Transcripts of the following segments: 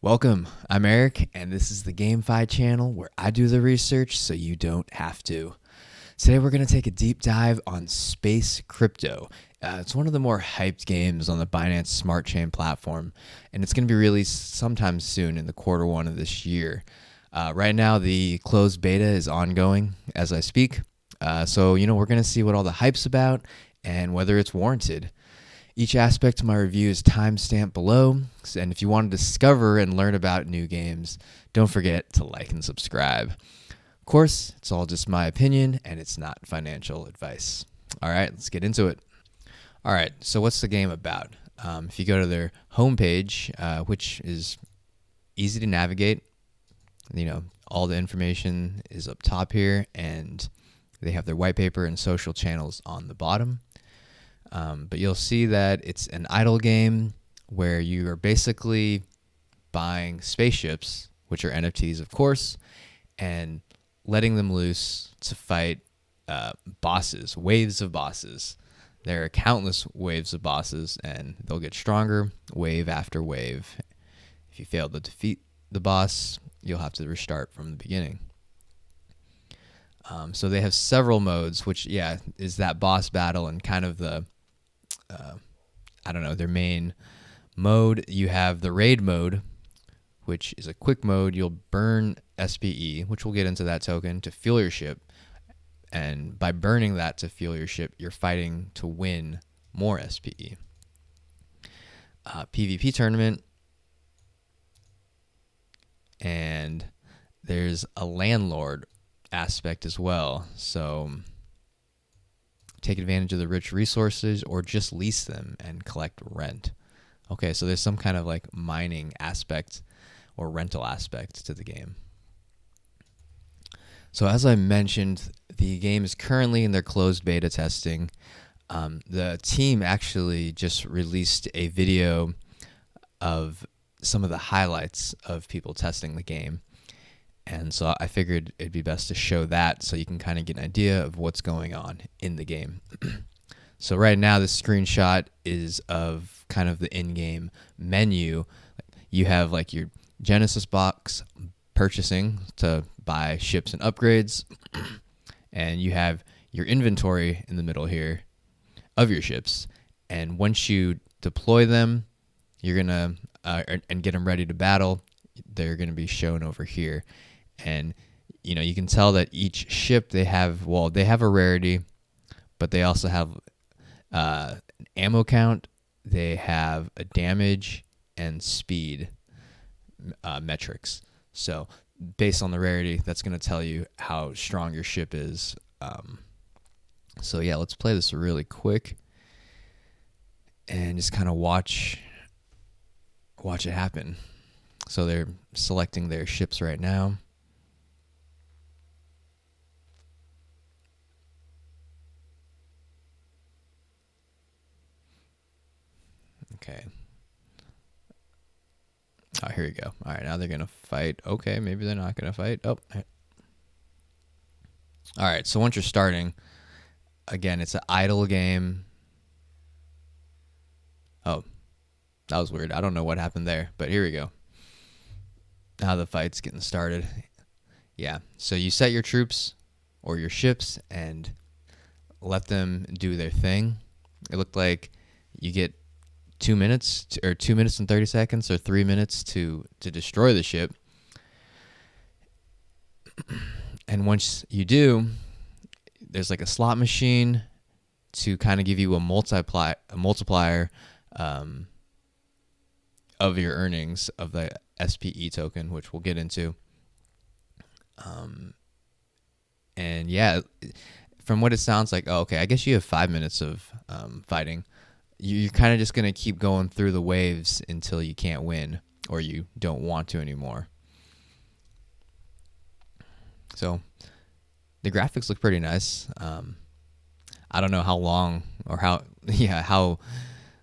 Welcome, I'm Eric, and this is the GameFi channel where I do the research so you don't have to. Today we're going to take a deep dive on Space Crypto. It's one of the more hyped games on the Binance Smart Chain platform, and it's going to be released sometime soon in the Q1 of this year. Right now, the closed beta is ongoing as I speak, so we're going to see what all the hype's about and whether it's warranted. Each aspect of my review is timestamped below, and if you want to discover and learn about new games, don't forget to like and subscribe. Of course, it's all just my opinion, and it's not financial advice. All right, let's get into it. All right, so what's the game about? If you go to their homepage, which is easy to navigate, all the information is up top here, and they have their white paper and social channels on the bottom. But you'll see that it's an idle game where you are basically buying spaceships, which are NFTs, of course, and letting them loose to fight bosses, waves of bosses. There are countless waves of bosses, and they'll get stronger wave after wave. If you fail to defeat the boss, you'll have to restart from the beginning. So they have several modes, which, is that boss battle and kind of the their main mode. You have the raid mode, which is a quick mode. You'll burn SPE, which we'll get into that token, to fuel your ship. And by burning that to fuel your ship, you're fighting to win more SPE. PvP tournament. And there's a landlord aspect as well. So take advantage of the rich resources or just lease them and collect rent. Okay, so there's some kind of like mining aspect or rental aspect to the game. So as I mentioned, the game is currently in their closed beta testing. The team actually just released a video of some of the highlights of people testing the game. And so I figured it'd be best to show that so you can kind of get an idea of what's going on in the game. So right now, this screenshot is of kind of the in-game menu. You have like your Genesis box purchasing to buy ships and upgrades. And you have your inventory in the middle here of your ships. And once you deploy them, you're going to and get them ready to battle, they're going to be shown over here. And you can tell that each ship they have a rarity, but they also have an ammo count, they have a damage and speed metrics. So based on the rarity, that's going to tell you how strong your ship is. Let's play this really quick and just kind of watch it happen. So they're selecting their ships right now. Okay. Oh, here we go. All right, now they're going to fight. Okay, maybe they're not going to fight. Oh. All right, so once you're starting, again, it's an idle game. Oh, that was weird. I don't know what happened there, but here we go. Now the fight's getting started. Yeah, so you set your troops or your ships and let them do their thing. It looked like you get 2 minutes or 2 minutes and 30 seconds or 3 minutes to destroy the ship. And once you do, there's like a slot machine to kind of give you a multiplier of your earnings of the SPE token, which we'll get into. From what it sounds like, I guess you have 5 minutes of fighting. You're kind of just going to keep going through the waves until you can't win or you don't want to anymore. So the graphics look pretty nice. I don't know how long or how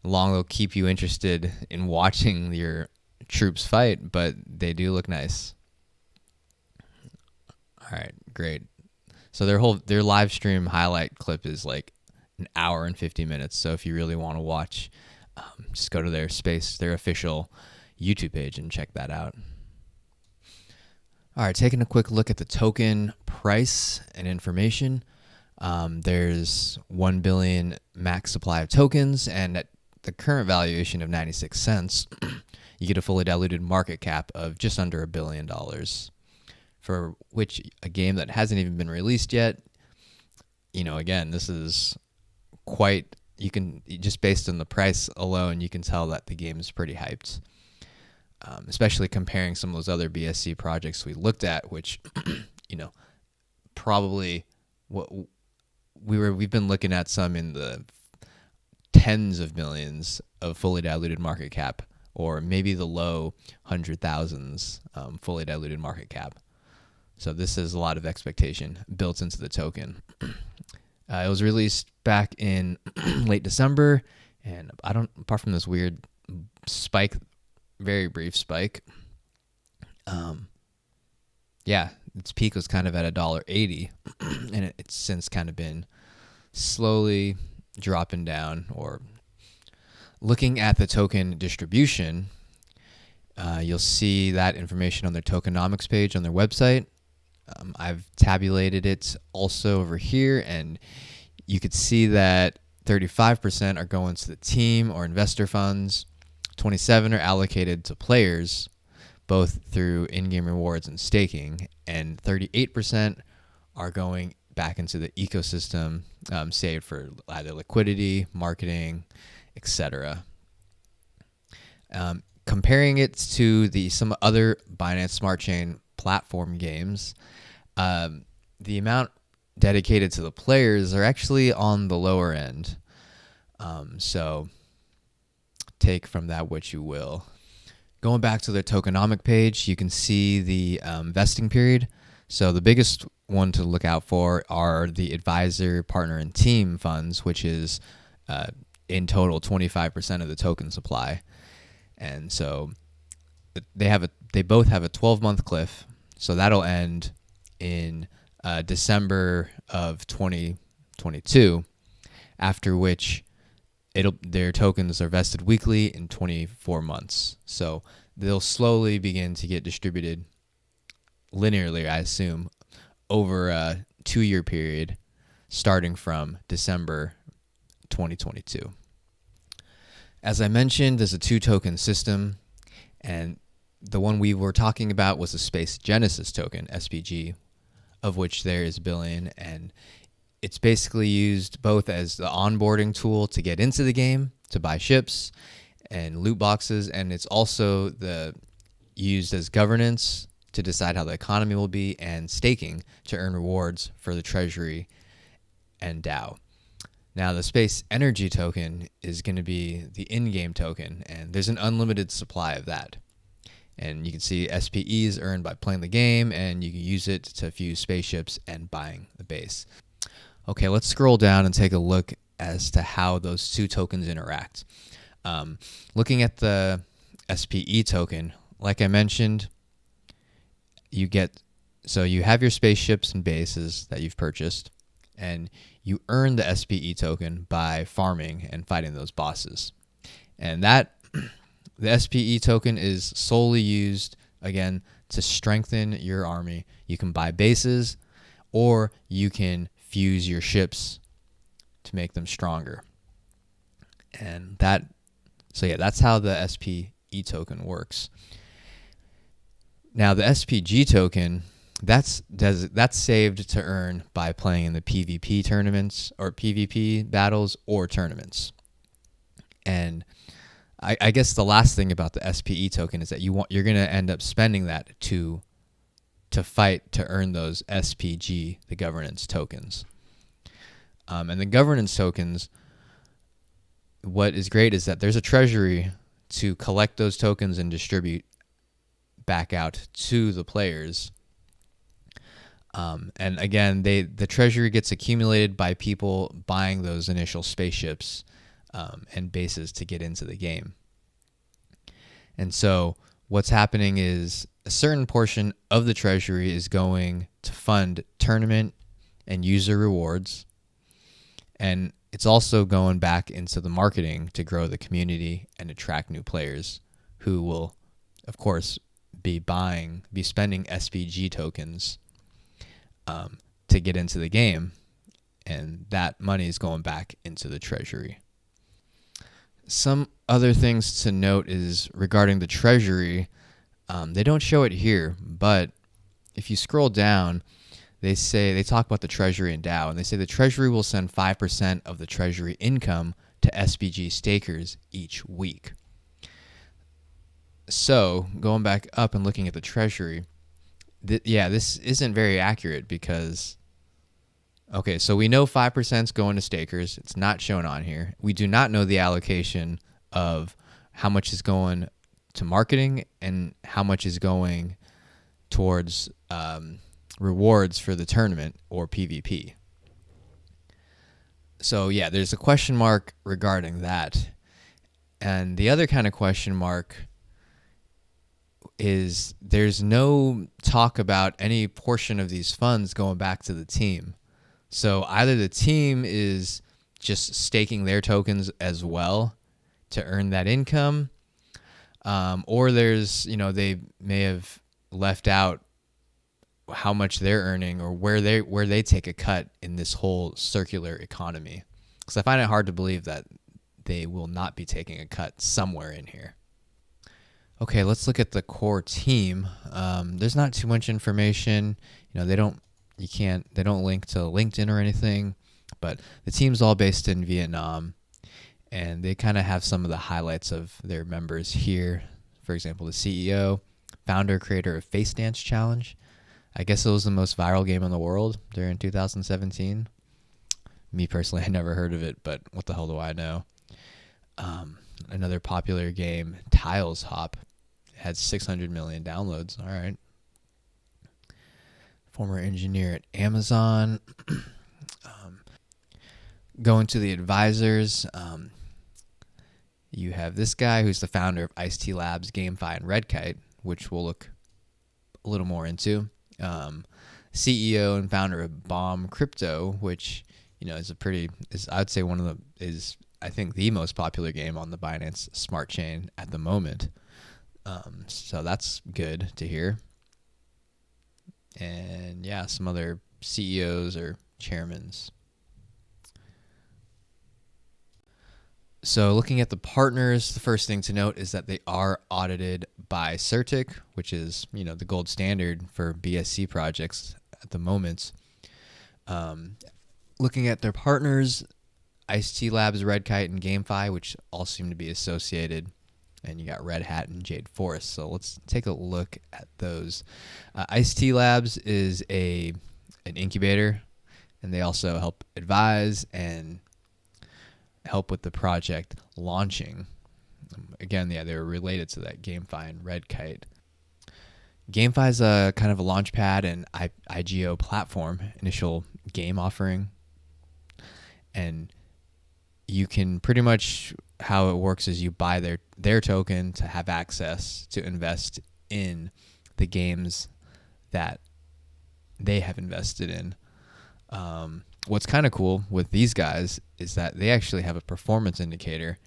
long they'll keep you interested in watching your troops fight, but they do look nice. All right, great. So their live stream highlight clip is like an hour and 50 minutes. So if you really want to watch, just go to their official YouTube page and check that out. All right, taking a quick look at the token price and information. There's 1 billion max supply of tokens, and at the current valuation of 96 cents, you get a fully diluted market cap of just under $1 billion, for which a game that hasn't even been released yet, again, this is quite, just based on the price alone, you can tell that the game is pretty hyped. Especially comparing some of those other BSC projects we looked at, which, probably we've been looking at some in the tens of millions of fully diluted market cap, or maybe the low 100,000s fully diluted market cap. So this is a lot of expectation built into the token. It was released back in late December, and apart from this weird spike, very brief spike, its peak was kind of at $1.80, and it's since kind of been slowly dropping down. Or looking at the token distribution, you'll see that information on their tokenomics page on their website. I've tabulated it also over here, and you could see that 35% are going to the team or investor funds, 27% are allocated to players, both through in-game rewards and staking, and 38% are going back into the ecosystem, saved for either liquidity, marketing, etc. Comparing it to some other Binance Smart Chain platform games, the amount dedicated to the players are actually on the lower end. So take from that what you will. Going back to their tokenomic page, you can see the vesting period. So the biggest one to look out for are the advisor, partner, and team funds, which is in total 25% of the token supply. And so they both have a 12-month cliff. So that'll end in December of 2022, after which their tokens are vested weekly in 24 months. So they'll slowly begin to get distributed linearly, I assume, over a 2-year period, starting from December 2022. As I mentioned, there's a 2-token system, and the one we were talking about was the Space Genesis token, SPG, of which there is $1 billion, and it's basically used both as the onboarding tool to get into the game, to buy ships and loot boxes, and it's also used as governance to decide how the economy will be, and staking to earn rewards for the treasury and DAO. Now, the Space Energy token is going to be the in-game token, and there's an unlimited supply of that. And you can see SPEs earned by playing the game, and you can use it to fuse spaceships and buying the base. Okay, let's scroll down and take a look as to how those 2 tokens interact. Looking at the SPE token, like I mentioned, you have your spaceships and bases that you've purchased, and you earn the SPE token by farming and fighting those bosses. And the SPE token is solely used, again, to strengthen your army. You can buy bases, or you can fuse your ships to make them stronger. And that's how the SPE token works. Now, the SPG token, that's saved to earn by playing in the PvP tournaments, or PvP battles, or tournaments. And I guess the last thing about the SPE token is that you're going to end up spending that to fight to earn those SPG, the governance tokens. And the governance tokens, what is great is that there's a treasury to collect those tokens and distribute back out to the players. And again, the treasury gets accumulated by people buying those initial spaceships and bases to get into the game. And so what's happening is a certain portion of the treasury is going to fund tournament and user rewards, and it's also going back into the marketing to grow the community and attract new players who will of course, be spending SPG tokens to get into the game, and that money is going back into the treasury. Some other things to note is regarding the treasury. They don't show it here, but if you scroll down, they talk about the treasury and DAO, and they say the treasury will send 5% of the treasury income to SPG stakers each week. So going back up and looking at the treasury, this isn't very accurate because, okay, so we know 5% is going to stakers. It's not shown on here. We do not know the allocation of how much is going to marketing and how much is going towards rewards for the tournament or PvP. So yeah, there's a question mark regarding that. And the other kind of question mark is there's no talk about any portion of these funds going back to the team. So either the team is just staking their tokens as well to earn that income, or there's, they may have left out how much they're earning or where they take a cut in this whole circular economy. Because I find it hard to believe that they will not be taking a cut somewhere in here. Okay, let's look at the core team. There's not too much information. They don't link to LinkedIn or anything, but the team's all based in Vietnam, and they kind of have some of the highlights of their members here. For example, the CEO, founder, creator of Face Dance Challenge. I guess it was the most viral game in the world during 2017. Me personally, I never heard of it, but what the hell do I know? Another popular game, Tiles Hop, had 600 million downloads. All right. Former engineer at Amazon. Going to the advisors, you have this guy who's the founder of Ice-T Labs, GameFi, and Redkite, which we'll look a little more into. CEO and founder of Bomb Crypto, which is I'd say I think the most popular game on the Binance Smart Chain at the moment. So that's good to hear. And yeah, some other CEOs or chairmans. So looking at the partners, the first thing to note is that they are audited by Certic, which is, the gold standard for BSC projects at the moment. Looking at their partners, Ice-T Labs, Redkite, and GameFi, which all seem to be associated. And you got Red Hat and Jade Forest. So let's take a look at those. Ice-T Labs is an incubator, and they also help advise and help with the project launching. Again, they're related to that GameFi and Redkite. GameFi is a kind of a launchpad and IGO platform, initial game offering. And you can pretty much, how it works is you buy their token to have access to invest in the games that they have invested in. What's kind of cool with these guys is that they actually have a performance indicator,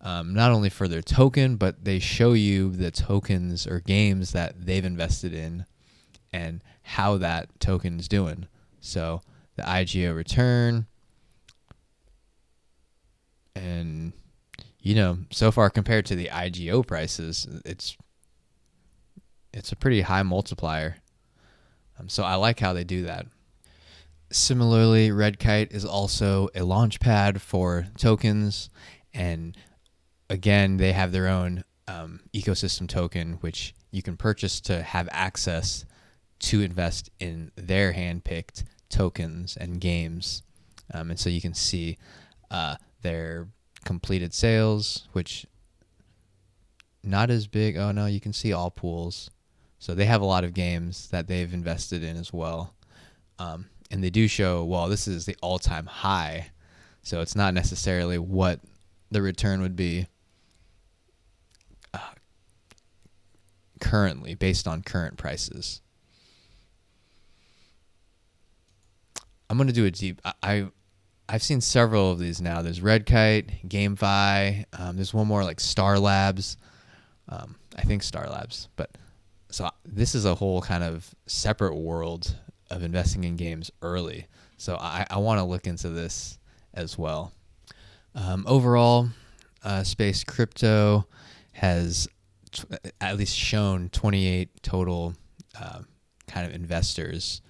not only for their token, but they show you the tokens or games that they've invested in and how that token is doing. So the IGO return, and so far compared to the IGO prices, it's a pretty high multiplier. So I like how they do that. Similarly, Redkite is also a launchpad for tokens, and again, they have their own ecosystem token, which you can purchase to have access to invest in their hand-picked tokens and games. And so you can see their completed sales, which not as big. Oh no, you can see all pools. So they have a lot of games that they've invested in as well. And they do show, well, this is the all-time high. So it's not necessarily what the return would be currently based on current prices. I'm going to do a deep... I've seen several of these now. There's Redkite, GameFi. There's one more like Star Labs. I think Star Labs. But so this is a whole kind of separate world of investing in games early. So I want to look into this as well. Overall, Space Crypto has at least shown 28 total kind of investors,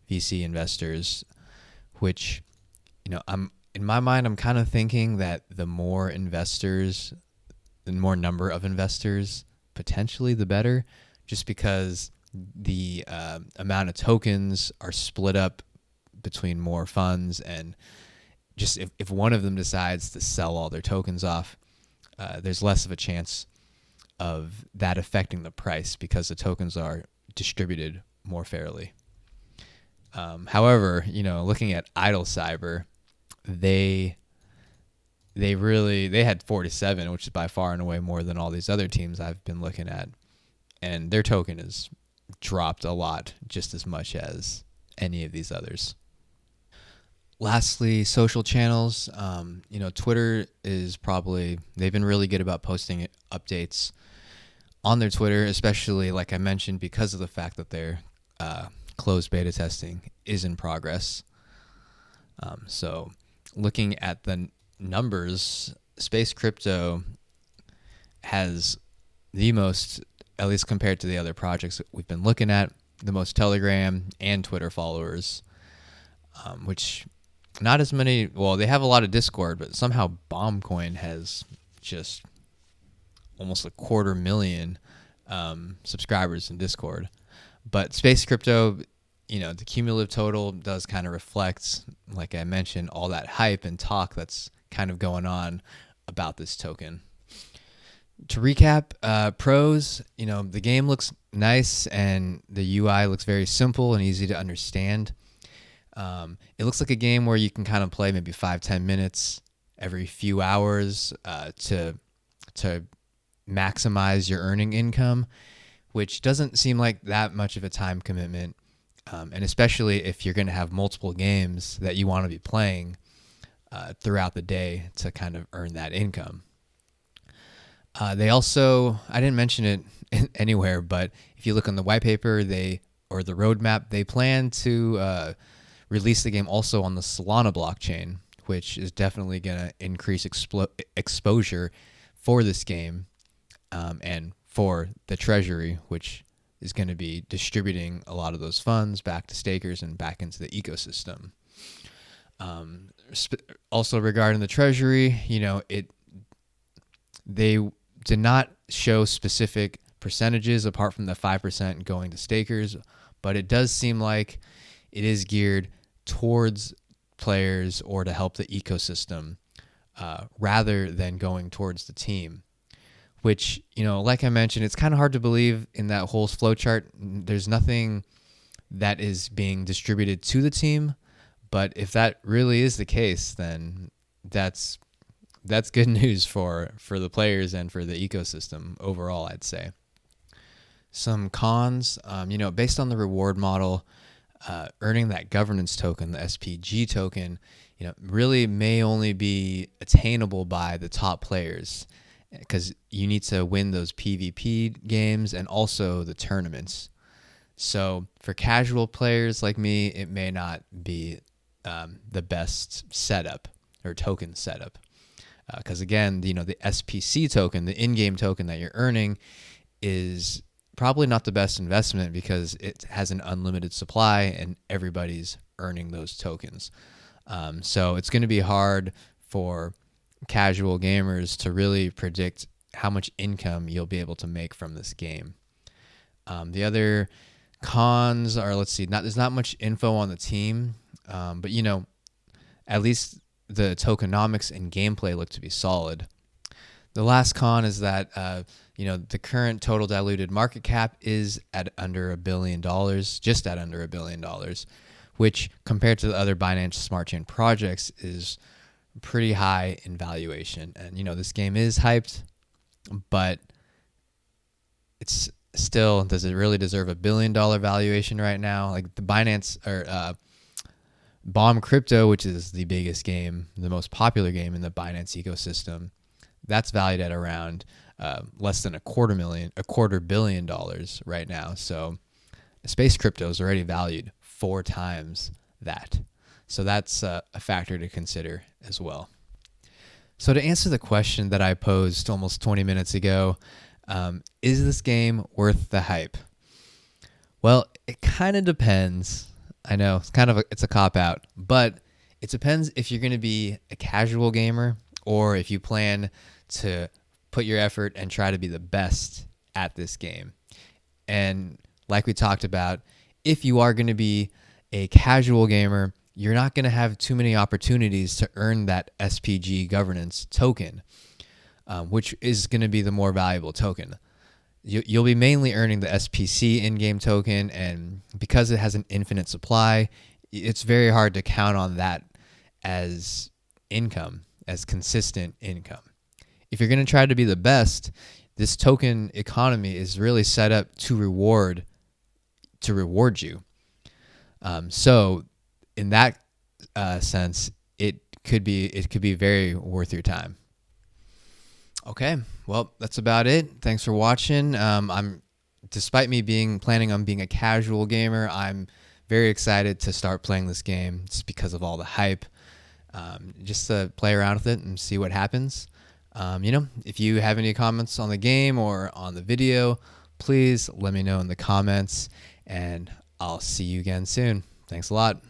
VC investors, which, I'm in my mind, I'm kind of thinking that the more number of investors, potentially the better, just because the amount of tokens are split up between more funds, and just if one of them decides to sell all their tokens off, there's less of a chance of that affecting the price because the tokens are distributed more fairly. However, looking at Idle Cyber, they had 47, which is by far and away more than all these other teams I've been looking at, and their token has dropped a lot, just as much as any of these others. Lastly, social channels. Twitter is they've been really good about posting updates on their Twitter, especially, like I mentioned, because of the fact that their closed beta testing is in progress. So looking at the numbers, Space Crypto has the most, at least compared to the other projects that we've been looking at, the most Telegram and Twitter followers, which not as many. Well, they have a lot of Discord, but somehow Bombcoin has just almost 250,000 subscribers in Discord. But Space Crypto, the cumulative total does kind of reflect, like I mentioned, all that hype and talk that's kind of going on about this token. To recap, pros, the game looks nice and the UI looks very simple and easy to understand. It looks like a game where you can kind of play maybe 5-10 minutes every few hours to maximize your earning income, which doesn't seem like that much of a time commitment. And especially if you're going to have multiple games that you want to be playing throughout the day to kind of earn that income. They also, I didn't mention it anywhere, but if you look on the white paper, or the roadmap, they plan to release the game also on the Solana blockchain, which is definitely going to increase exposure for this game and for the treasury, which is going to be distributing a lot of those funds back to stakers and back into the ecosystem. Also regarding the treasury, they did not show specific percentages apart from the 5% going to stakers, but it does seem like it is geared towards players or to help the ecosystem rather than going towards the team, which, like I mentioned, it's kind of hard to believe in that whole flowchart. There's nothing that is being distributed to the team, but if that really is the case, then that's good news for the players and for the ecosystem overall, I'd say. Some cons, based on the reward model, earning that governance token, the SPG token, really may only be attainable by the top players, because you need to win those PvP games and also the tournaments. So for casual players like me, it may not be the best setup or token setup. Because again, the SPC token, the in-game token that you're earning, is probably not the best investment because it has an unlimited supply and everybody's earning those tokens. So it's going to be hard for casual gamers to really predict how much income you'll be able to make from this game. The other cons are, there's not much info on the team, but at least the tokenomics and gameplay look to be solid. The last con is that the current total diluted market cap is at under $1 billion, just at under $1 billion, which compared to the other Binance Smart Chain projects is pretty high in valuation. And this game is hyped, but it's still, does it really deserve $1 billion valuation right now? Like the Binance or Bomb Crypto, which is the biggest game, the most popular game in the Binance ecosystem, that's valued at around less than $250 million right now. So space crypto is already valued 4 times that. So that's a factor to consider as well. So to answer the question that I posed almost 20 minutes ago, is this game worth the hype? Well, it kind of depends. I know it's a cop-out, but it depends if you're going to be a casual gamer or if you plan to put your effort and try to be the best at this game. And like we talked about, if you are going to be a casual gamer, you're not going to have too many opportunities to earn that SPG governance token, which is going to be the more valuable token. You'll be mainly earning the SPC in-game token, and because it has an infinite supply, it's very hard to count on that as income, as consistent income. If you're going to try to be the best, this token economy is really set up to reward you. So in that sense, it could be very worth your time. Okay, well, that's about it. Thanks for watching. Despite me planning on being a casual gamer, I'm very excited to start playing this game just because of all the hype. Just to play around with it and see what happens. If you have any comments on the game or on the video, please let me know in the comments, and I'll see you again soon. Thanks a lot.